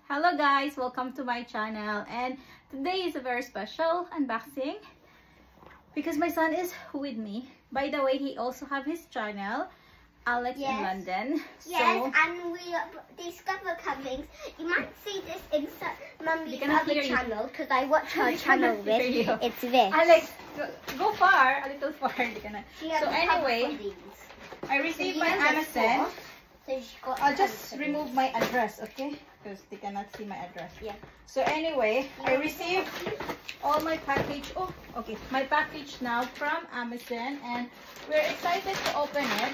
Hello guys, welcome to my channel, and today is a very special unboxing because my son is with me. By the way, he also have his channel, Alex in London. Yes, and we discover comings. You might see this in Mummy's other channel because I watch her channel with. It's this. Alex, go far, a little far. So anyway, I received my Amazon. So I'll just remove my address, okay? Because they cannot see my address. Yeah. So anyway, I received all my package. Oh, okay. My package now from Amazon, and we're excited to open it.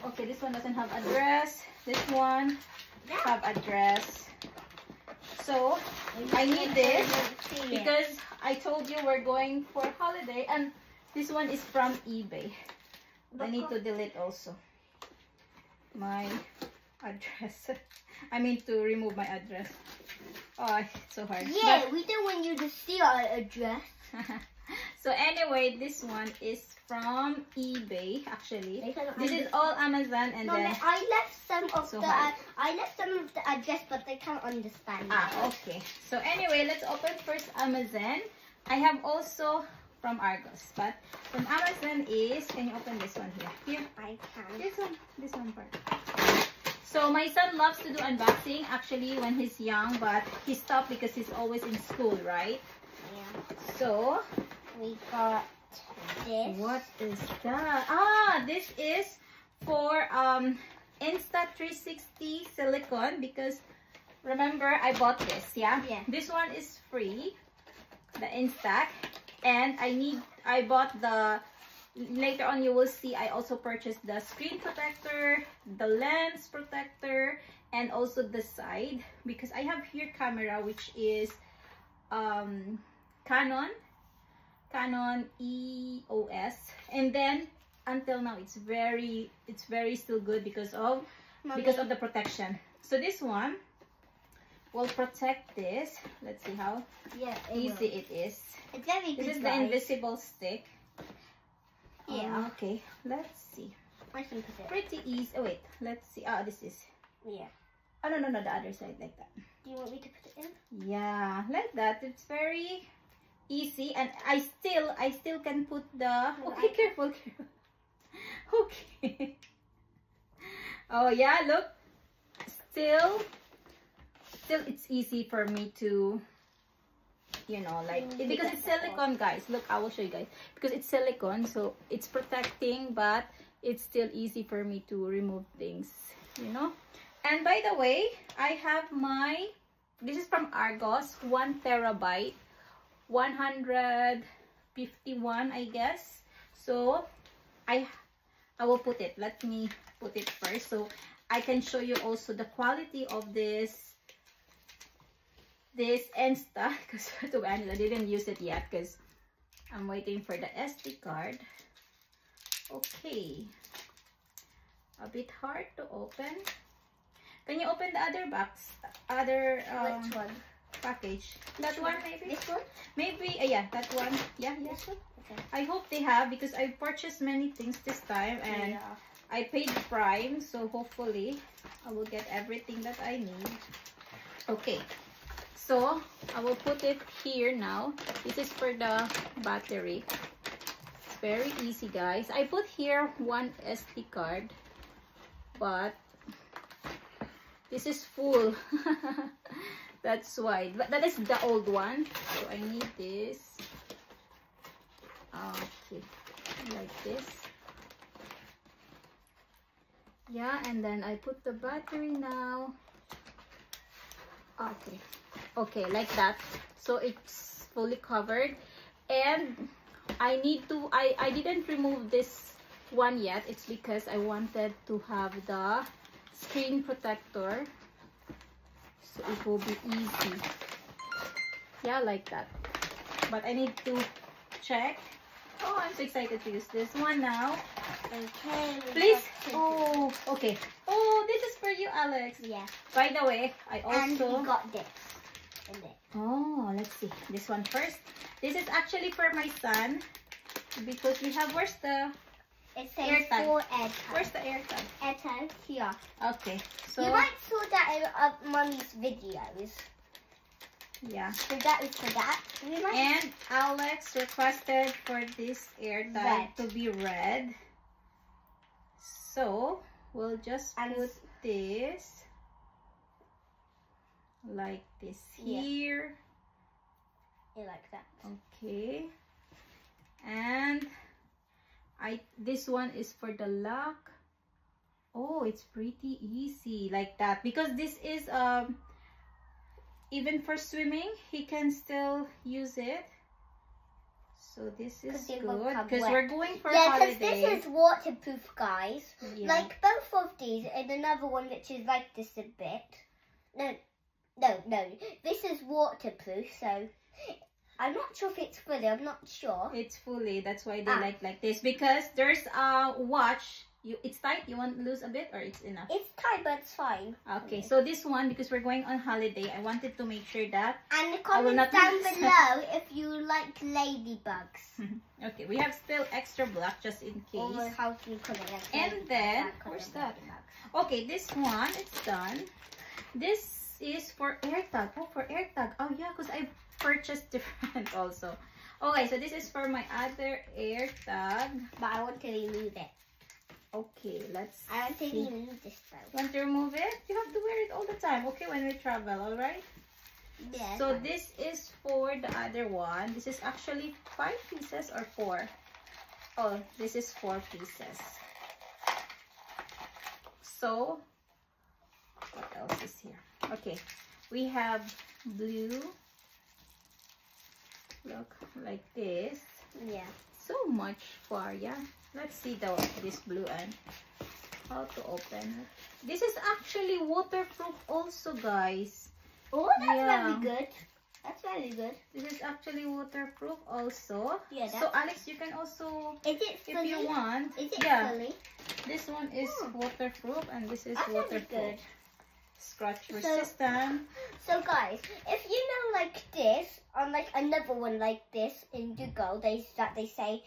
Okay, this one doesn't have address. This one have address. So I need this because I told you we're going for holiday, and this one is from eBay. I need to delete also my address. I mean to remove my address. Oh, it's so hard. Yeah, we don't want you to see our address. So anyway, this one is from eBay. Actually, this is all Amazon, and then I left some of the address, but they can't understand. Okay. So anyway, let's open first Amazon. I have also from Argos, but from Amazon is, can you open this one here? Here, I can. This one part. So my son loves to do unboxing actually when he's young, but he stopped because he's always in school, right? Yeah. So we got this. What is that? This is for Insta360 silicone, because remember I bought this, yeah? This one is free, the Instax, and I bought the, later on you will see I also purchased the screen protector, the lens protector, and also the side, because I have here camera which is Canon EOS, and then until now it's very still good because of the protection. So this one will protect this. Let's see how easy it is. It's very good. This is the invisible stick. Yeah. Okay, let's see. I can put it. Pretty easy. Oh wait, let's see. This is. Yeah. Oh no, the other side, like that. Do you want me to put it in? Yeah, like that. It's very easy, and I still can put the. Okay, careful. Okay. Oh yeah, look. Still it's easy for me to, you know, like because it's silicone, guys. Look, I will show you guys, because it's silicone, so it's protecting, but it's still easy for me to remove things, you know. And by the way, I have this is from Argos, 1 terabyte, 151, I guess. So I will put it. Let me put it first so I can show you also the quality of this Insta, because to be honest, I didn't use it yet because I'm waiting for the SD card. Okay, a bit hard to open. Can you open the other box? Which one? Package. That one maybe? This one? Maybe, yeah, that one. Yeah, yes. Okay. I hope they have, because I purchased many things this time, and I paid Prime, so hopefully I will get everything that I need. Okay, so I will put it here now. This is for the battery. It's very easy, guys. I put here one SD card, but this is full. That's why. But that is the old one, so I need this. Okay, like this. Yeah, and then I put the battery now. Okay, like that. So it's fully covered, and I didn't remove this one yet. It's because I wanted to have the screen protector, so it will be easy. Yeah, like that. But I need to check. Oh, I'm so excited to use this one now. Okay. Please. Oh, okay. Oh, this is for you, Alex. Yeah. By the way, I also. And we got this. Oh, let's see. This one first. This is actually for my son, because we have, where's the It says 4 AirTags. Where's the AirTag? AirTags here. Okay, so You might saw that in Mummy's videos. yeah. So that is for that. And Alex requested for this AirTag to be red. So we'll just put this like this here. Yeah, like that. Okay. And this one is for the lock. Oh, it's pretty easy like that, because this is even for swimming he can still use it. So this is good because we're going for holiday. Yeah, because this is waterproof, guys. Yeah. Like both of these, and another one which is like this a bit. No. This is waterproof, so I'm not sure if it's fully. I'm not sure. It's fully. That's why they like this, because there's a watch. It's tight. You want to lose a bit, or it's enough? It's tight, but it's fine. Okay, so this one, because we're going on holiday, I wanted to make sure that. And comment down below if you like ladybugs. Okay, we have still extra black just in case. Or how do you call it? And then, where's that? Okay, this one, it's done. This is for AirTag. Oh, for AirTag. Oh yeah, because I purchased different also. Okay, so this is for my other AirTag. But I want to remove it. Okay, let's I want to remove this though. Want to remove it? You have to wear it all the time, okay, when we travel, alright? Yeah. So this is for the other one. This is actually 5 pieces or 4? Oh, this is 4 pieces. So, what else is here? Okay, we have blue. Look, like this. Yeah. So much for, yeah. Let's see this blue and how to open it. This is actually waterproof also, guys. Oh, that's very good. That's very good. This is actually waterproof also. Yeah. So Alex, you can also, is it fully? if you want. Is it fully? This one is waterproof and this is That's waterproof. good. Scratch resistant. So guys, if you know like this, on like another one like this in Google, they say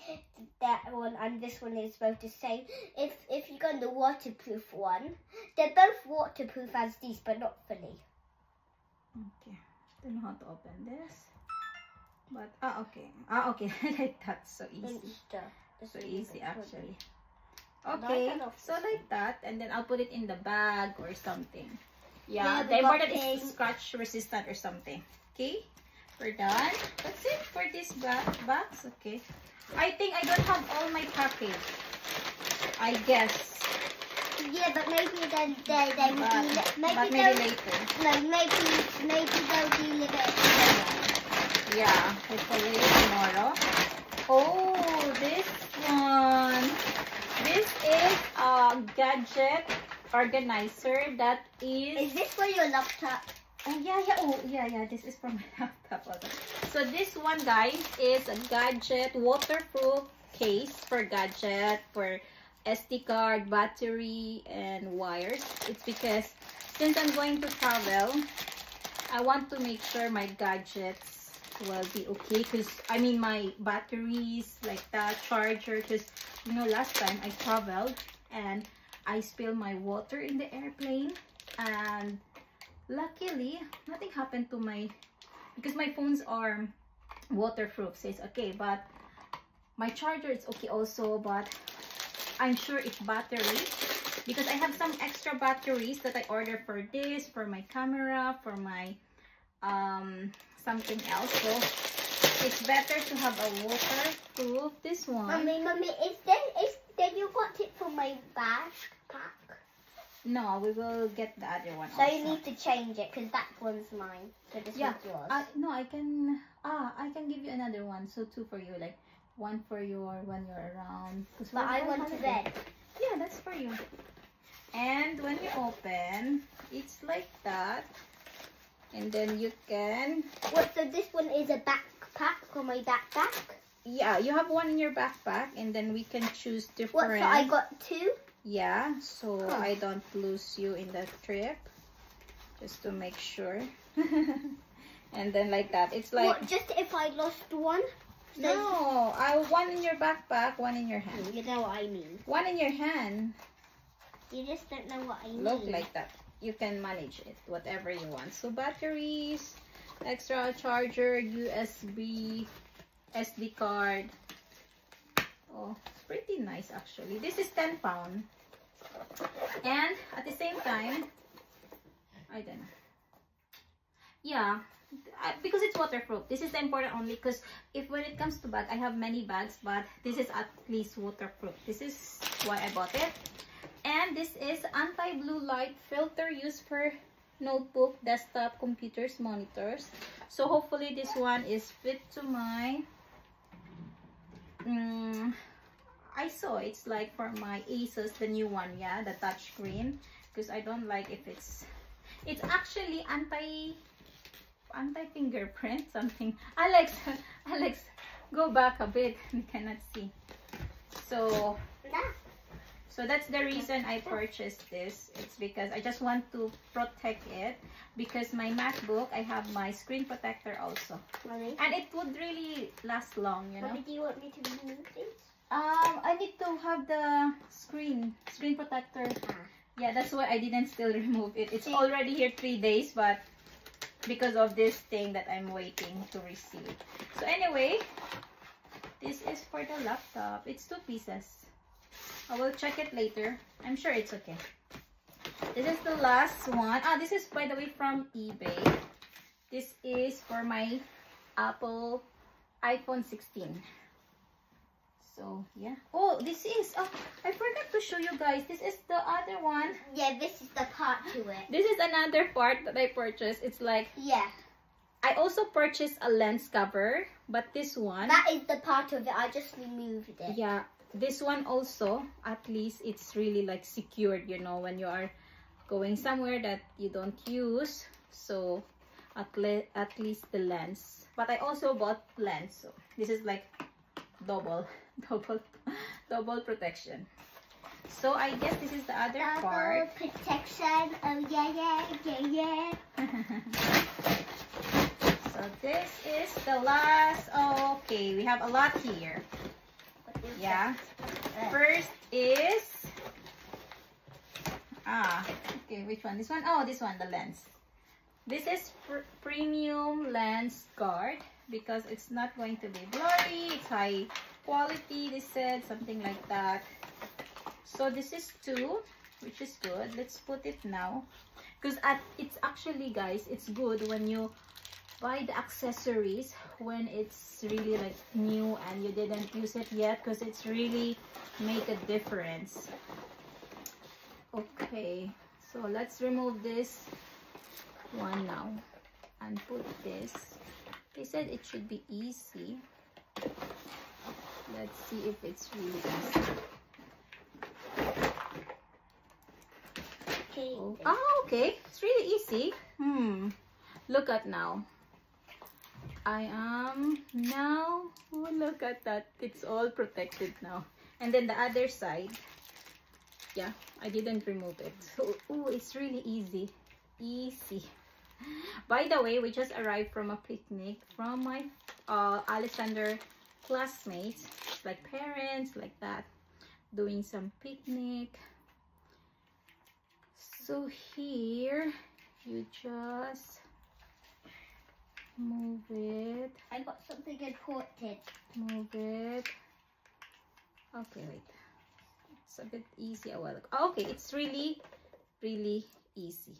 that one and this one is both the same. If you go on the waterproof one, they're both waterproof as these, but not fully. Okay, don't know how to open this. But okay. Okay, like that, so easy. So easy actually. Okay, so like that, and then I'll put it in the bag or something. Yeah, the important is scratch resistant or something. Okay, we're done. That's it for this box. Okay, I think I don't have all my package, I guess. Yeah, but maybe then they will be maybe later. No, maybe they'll deliver it tomorrow. Yeah, hopefully tomorrow. Oh, this one. This is a gadget organizer that is. Is this for your laptop? Oh yeah. Oh yeah. This is for my laptop also. So this one, guys, is a gadget waterproof case for gadget, for SD card, battery, and wires. It's because since I'm going to travel, I want to make sure my gadgets will be okay. Because I mean my batteries like that, charger. Because you know last time I traveled and I spilled my water in the airplane, and luckily nothing happened to because my phones are waterproof, so it's okay. But my charger is okay also, but I'm sure it's battery, because I have some extra batteries that I ordered for this, for my camera, for my something else. So it's better to have a waterproof. This one. Mommy, did you got it for my backpack? No, we will get the other one. So also. you need to change it because that one's mine. So this one's yours. No, I can. I can give you another one. So 2 for you, like 1 for when you're around. But I want red. Yeah, that's for you. And when you open, it's like that. And then you can. What? So this one is a backpack for my backpack. Yeah, you have one in your backpack, and then we can choose different. What? So I got 2. Yeah, so I don't lose you in the trip, just to make sure. And then like that, it's like. What, just if I lost one? No, one in your backpack, one in your hand. You know what I mean. One in your hand. You just don't know what I mean. Look like that. You can manage it, whatever you want. So batteries, extra charger, USB, SD card. Oh, it's pretty nice actually. This is 10 pounds. And at the same time, I don't know. Yeah, because it's waterproof. This is important only because if when it comes to bag, I have many bags, but this is at least waterproof. This is why I bought it. And this is anti-blue light filter used for notebook, desktop, computers, monitors. So hopefully this one is fit to my I saw it's like for my Asus, the new one, yeah, the touchscreen, because I don't like if it's actually anti fingerprint something. Alex, go back a bit. We cannot see. So that's the reason I purchased this. It's because I just want to protect it, because my MacBook, I have my screen protector also. Mommy? And it would really last long, you know. Mommy, do you want me to remove this? I need to have the screen protector. Yeah, that's why I didn't still remove it. It's already here 3 days, but because of this thing that I'm waiting to receive. So anyway, this is for the laptop. It's 2 pieces. I will check it later. I'm sure it's okay. This is the last one. This is, by the way, from eBay. This is for my Apple iPhone 16. So, yeah. Oh, this is... Oh, I forgot to show you guys. This is the other one. Yeah, this is the part to it. This is another part that I purchased. It's like... Yeah. I also purchased a lens cover. But this one... That is the part of it. I just removed it. Yeah. This one also, at least it's really like secured, you know, when you are going somewhere that you don't use. So, at least the lens. But I also bought lens. So, this is like double protection. So I guess this is the other part. Double protection. Oh yeah. So this is the last. Oh, okay, we have a lot here. Yeah. First is okay, which one? This one? Oh, this one, the lens. This is premium lens guard, because it's not going to be blurry. It's high quality, they said, something like that. So this is 2, which is good. Let's put it now, because it's actually, guys, it's good when you buy the accessories when it's really like new and you didn't use it yet, because it's really make a difference. Okay, so let's remove this one now and put this. They said it should be easy. Let's see if it's really easy. Okay. Oh, okay, it's really easy. Look at now. I am now, oh, look at that, it's all protected now. And then the other side, yeah, I didn't remove it. So, oh, it's really easy. By the way, we just arrived from a picnic from my Alexander classmates, like parents, like that, doing some picnic. So here, you just move it. I got something important. Move it. Okay, wait. It's a bit easy a while ago. Oh, okay, it's really easy.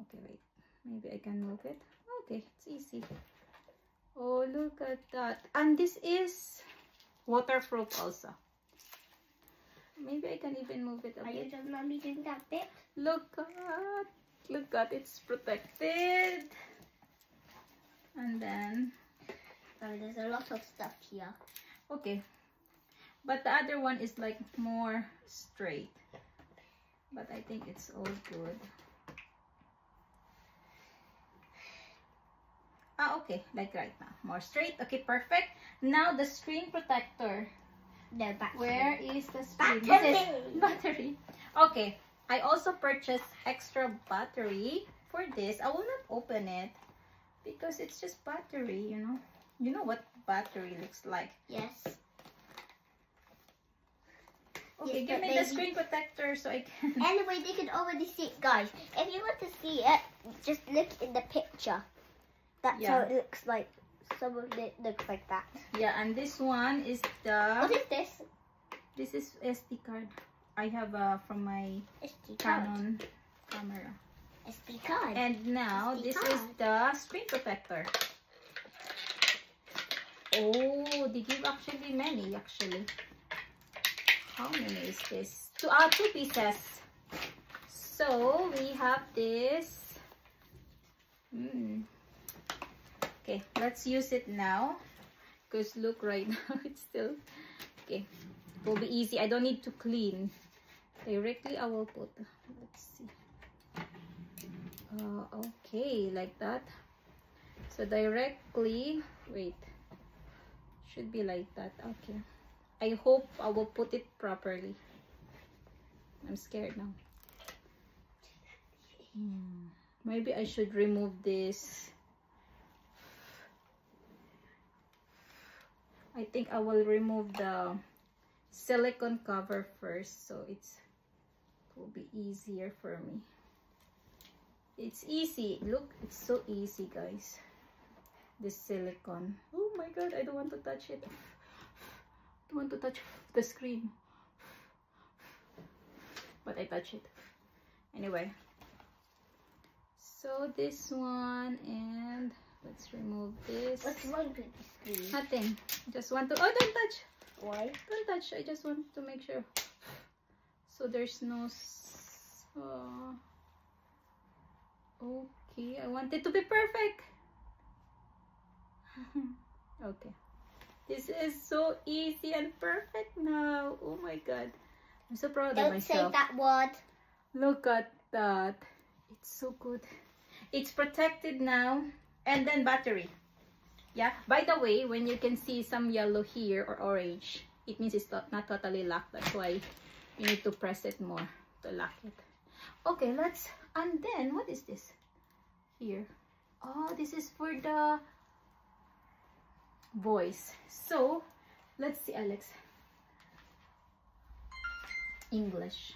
Okay, wait. Maybe I can move it. Okay, it's easy. Oh, look at that. And this is waterproof also. Maybe I can even move it a bit. Are you done, Mommy, doing that bit? Look at, it's protected. And then, Oh, there's a lot of stuff here. okay. But the other one is like more straight. But I think it's all good. Okay, like right now. More straight. Okay, perfect. Now the screen protector. No, battery. Where is the screen? Battery. This is battery. Okay, I also purchased extra battery for this. I will not open it because it's just battery, you know. You know what battery looks like? Yes. Okay, Yes, give but me the maybe- screen protector so I can... Anyway, they can already see it, guys. If you want to see it, just look in the picture. That's how Yeah. it looks like. Some of it looks like that. Yeah, and this one is What the... is this? This is SD card. I have from my SD card. Canon camera. SD card. And now, SD this card. is the screen protector. Oh, they give actually many, actually. How many is this? Two pieces. So, we have this. Okay, let's use it now. Because look right now, it's still... Okay, it will be easy. I don't need to clean. Directly, I will put... Let's see. Okay, like that. So, directly... Wait. Should be like that. Okay. I hope I will put it properly. I'm scared now. Maybe I should remove this. I think I will remove the silicone cover first, so it will be easier for me. It's easy. Look, it's so easy, guys. This silicone. Oh my god, I don't want to touch it. I don't want to touch the screen. But I touch it. Anyway. So this one, and let's remove this. What's wrong with the screen? Nothing. Just want to... Oh, don't touch. Why? Don't touch. I just want to make sure. So there's no... Okay, I want it to be perfect. Okay. This is so easy and perfect now. Oh my god. I'm so proud of Don't myself. say that word. Look at that. It's so good. It's protected now. And then battery. Yeah. By the way, when you can see some yellow here or orange, it means it's not totally locked. That's why you need to press it more to lock it. Okay, let's... And then, what is this? Here. Oh, this is for the voice. So, let's see, Alex. English.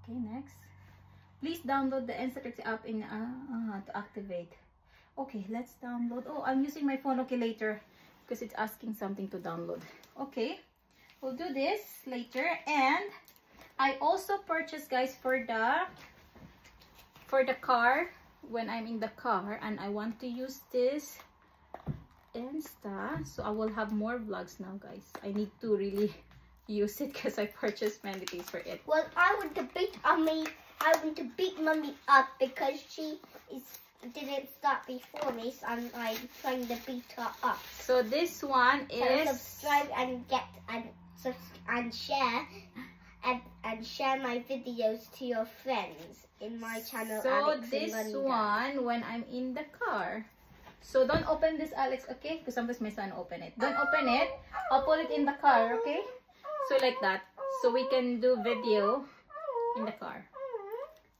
Okay, next. Please download the Instacart app in to activate. Okay, let's download. Oh, I'm using my phone. Okay, later, because it's asking something to download. Okay, we'll do this later. And I also purchased, guys, for the car, when I'm in the car and I want to use this Insta, so I will have more vlogs now, guys. I need to really use it because I purchased many things for it. Well, I want to beat Mummy up because she didn't start before me, so I'm like trying to beat her up. So this one So is... subscribe and share my videos to your friends in my channel. So Alex this and Rhonda. one, when I'm in the car. So don't open this, Alex, okay? Because sometimes my son open it. Don't open it. I'll put it in the car, okay? So like that. So we can do video in the car.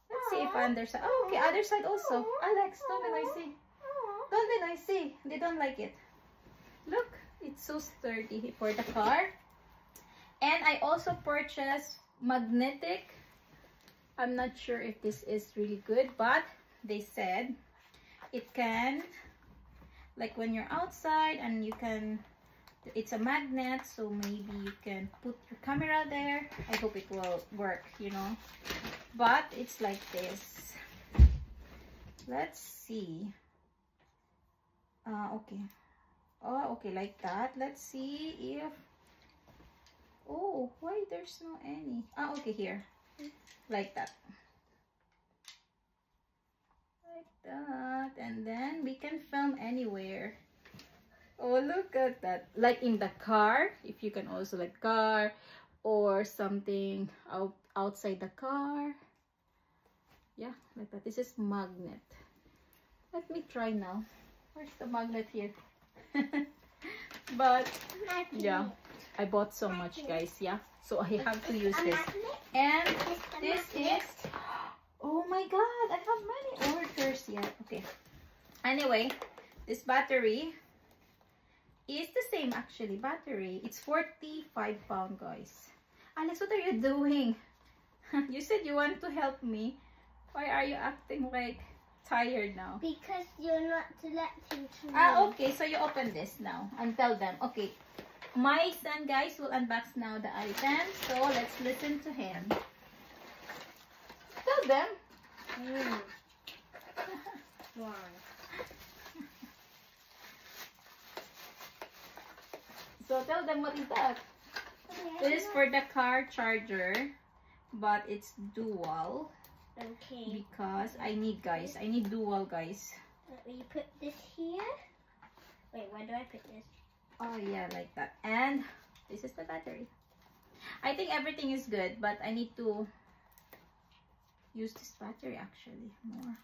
Let's see if on their side. Oh, okay, other side also. Alex, don't be noisy. Don't be noisy. They don't like it. Look, it's so sturdy for the car. And I also purchased magnetic. I'm not sure if this is really good, but they said it can, like when you're outside and you can, it's a magnet, so maybe you can put your camera there. I hope it will work, you know. But it's like this. Let's see. Okay. Oh, okay, like that. Let's see if... Oh, why there's no any? Ah, okay, here. Like that. Like that. And then we can film anywhere. Oh, look at that. Like in the car, if you can also like car or something outside the car. Yeah, like that. This is magnet. Let me try now. Where's the magnet here? But yeah, I bought so much, guys. Yeah, so I have to use this. And this is, oh my god, I have many orders yet. Okay, Anyway, this battery is the same actually. Battery. It's 45 pounds, guys. Alex, what are you doing? You said you want to help me. Why are you acting like tired now? Because you're not letting to Ah, okay. So you open this now and tell them. Okay. My son, guys, will unbox now the items. So let's listen to him. Tell them. Wow. So tell them what is that. Okay, This is for the car charger, but it's dual okay. because I need, guys. I need dual, guys. Let me put this here. Wait, where do I put this? Oh yeah, like that. And this is the battery. I think everything is good, but I need to use this battery actually more.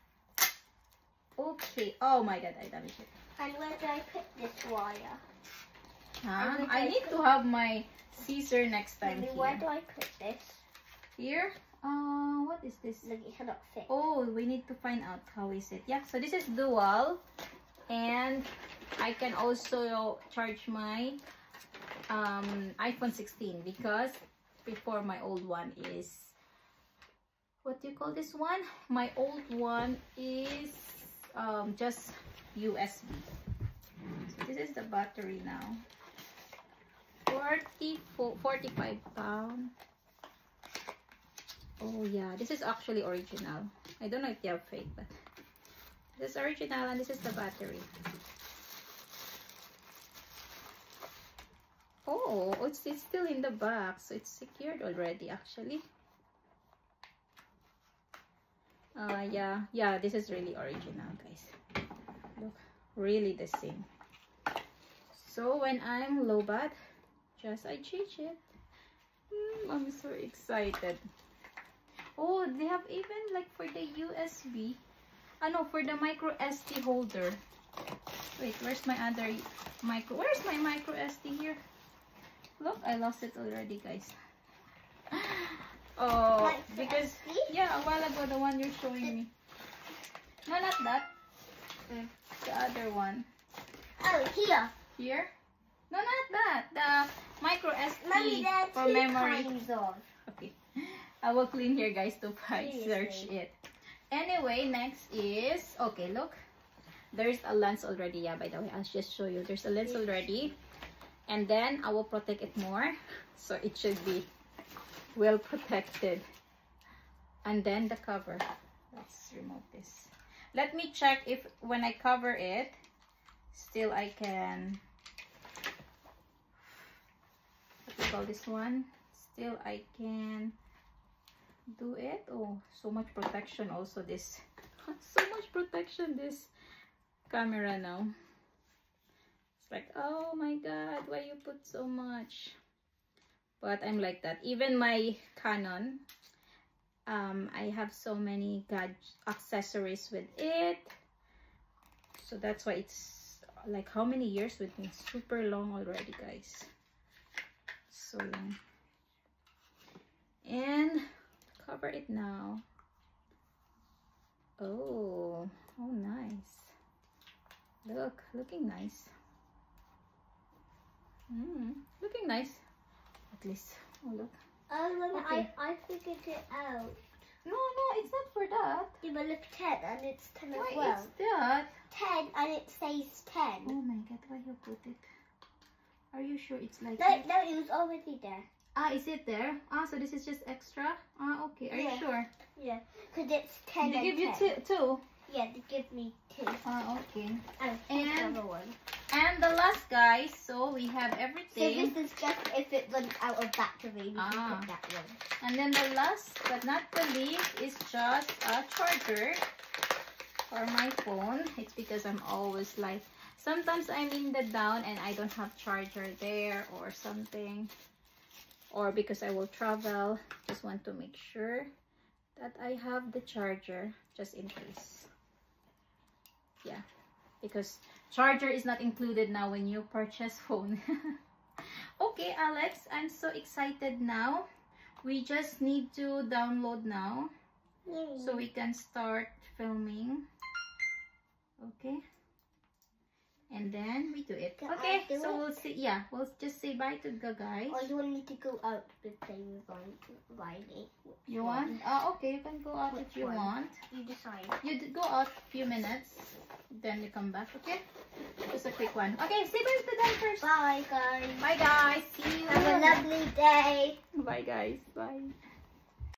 Okay. Oh my god, I damaged it. And where do I put this wire? Huh? I need to have my scissor next time Maybe here. where do I put this? Here? What is this? Look, it cannot fit. Oh, we need to find out how is it. Yeah, so this is dual, and I can also charge my iPhone 16 because before my old one is, what do you call this one? My old one is just USB. So this is the battery now. 45 pounds. Oh yeah, this is actually original. I don't know if they are fake, but this is original and this is the battery. Oh, it's still in the box, so it's secured already actually. Yeah, this is really original, guys. Look, really the same. So when I'm low bat, just I change it. I'm so excited. Oh, they have even like for the USB. No, for the micro SD holder. Wait, where's my other micro? Where's my micro SD here? Look, I lost it already, guys. Oh, because yeah, a while ago the one you're showing me. No, not that. The other one. Oh, here. Here? No, not that. The micro SD Mommy, there are for two memory. kinds of. Okay, I will clean here, guys, to find search Seriously. it. Anyway, next is, okay, look, there's a lens already. Yeah, by the way, I'll just show you. There's a lens already, and then I will protect it more, so it should be well protected. And then the cover. Let's remove this. Let me check if when I cover it, still I can. What do you call this one? Still I can do it. Oh, so much protection also this. So much protection this camera now. It's like, oh my god, why you put so much? But I'm like that. Even my Canon, I have so many accessories with it, so that's why it's like how many years with me? Super long already, guys. So long. And cover it now. Oh nice. Looking nice. Looking nice. At least. Oh look. Okay. I figured it out. No, it's not for that. Yeah, but look, 10 and it's 10 as Why well. it's that? 10 and it says 10. Oh my god, why you put it? Are you sure it's like No, this? no, it was already there. Ah, is it there? Ah, so this is just extra? Ah, okay. Are you Yeah. sure? Yeah, because it's 10 They and give you 10. two? Yeah, they give me 2. Ah, okay. And And- another one. And the last, guys, so we have So everything. this is just if it runs out of battery, we Ah. can put that one. And then the last but not the least is just a charger for my phone. It's because I'm always like, sometimes I'm in the down and I don't have charger there or something. Or because I will travel, just want to make sure that I have the charger just in case. Yeah, because charger is not included now when you purchase phone. Okay, Alex, I'm so excited now. We just need to download now so we can start filming. Okay. And then we do it. Can Okay, I do so it? we'll see. Yeah, we'll just say bye to the guys. Or do you want me to go out to play with Riley? You want? Okay, you can go out if Which you one? want. You decide. You go out a few minutes, then you come back. Okay? Just a quick one. Okay, say bye to them first. Bye, guys. Bye guys. See you. Have a lovely day. Bye guys. Bye.